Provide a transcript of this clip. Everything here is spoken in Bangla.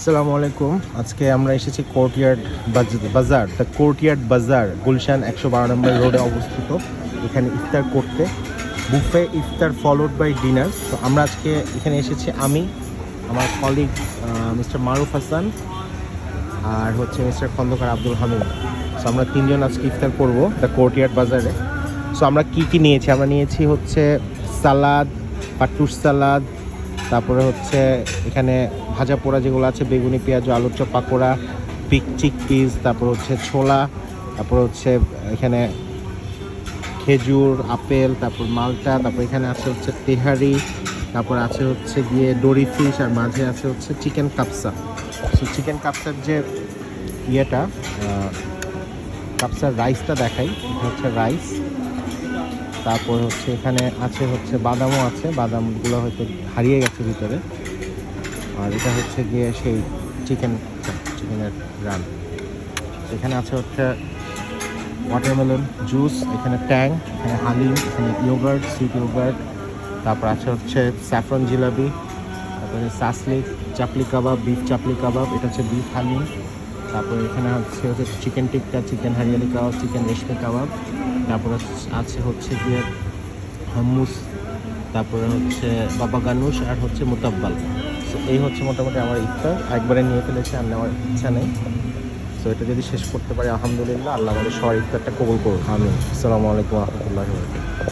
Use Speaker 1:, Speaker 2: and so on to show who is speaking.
Speaker 1: আসসালামু আলাইকুম। আজকে আমরা এসেছি কোর্টইয়ার্ড বাজার, দ্য কোর্টইয়ার্ড বাজার, গুলশান ১১২ নম্বর রোডে অবস্থিত। এখানে ইফতার করতে, বুফে ইফতার ফলোড বাই ডিনার। তো আমরা আজকে এখানে এসেছি, আমি, আমার কলিগ মিস্টার মারুফ হাসান আর হচ্ছে মিস্টার খন্দকার আব্দুল হামিদ। সো আমরা তিনজন আজকে ইফতার করব দ্য কোর্টইয়ার্ড বাজারে। সো আমরা কি নিয়েছি? আমরা নিয়েছি হচ্ছে সালাদ, পাট্টুস সালাদ, তারপরে হচ্ছে এখানে ভাজা পোড়া যেগুলো আছে, বেগুনি, পেঁয়াজ, আলুর চপ, পাকোড়া, চিক পিস, তারপর হচ্ছে ছোলা, তারপর হচ্ছে এখানে খেজুর, আপেল, তারপর মালটা, তারপর এখানে আছে হচ্ছে তেহারি, তারপর আছে হচ্ছে গিয়ে ডোরি ফিশ, আর মাঝে আছে হচ্ছে চিকেন কাপসা। সো চিকেন কাপসার যে ইয়েটা, কাপসার রাইসটা দেখাই। এটা হচ্ছে রাইস, তারপর হচ্ছে এখানে আছে হচ্ছে বাদামও আছে, বাদামগুলো হয়তো হারিয়ে গেছে ভিতরে। আর এটা হচ্ছে গিয়ে সেই চিকেনের রান। এখানে আছে হচ্ছে ওয়াটারমেলন জুস, এখানে ট্যাং, এখানে হালিম, এখানে ইয়োগার্ট, সুইট ইয়োগার্ট, তারপর আছে হচ্ছে স্যাফরন জিলাপি, তারপরে সাসলিক, চাপলি কাবাব, বিফ চাপলি কাবাব, এটা হচ্ছে বিফ হালিম, তারপরে এখানে হচ্ছে চিকেন টিক্কা, চিকেন হারিয়ালি কাবাব, চিকেন রেশমি কাবাব, তারপরে আছে হচ্ছে গিয়ে হাম্মুস, তারপরে হচ্ছে বাবা গানুশ, আর হচ্ছে মুতাব্বাল। সো এই হচ্ছে মোটামুটি আমার ইফতার। একবারে নিয়ে ফেলেছি, আর নেওয়ার ইচ্ছা নেই। সো এটা যদি শেষ করতে পারি আলহামদুলিল্লাহ, আল্লাহ আমাদের সবার ইফতারটা কবুল করুন। আমিন। আসসালামু আলাইকুম ওয়া রাহমাতুল্লাহি ওয়া বারাকাতুহু।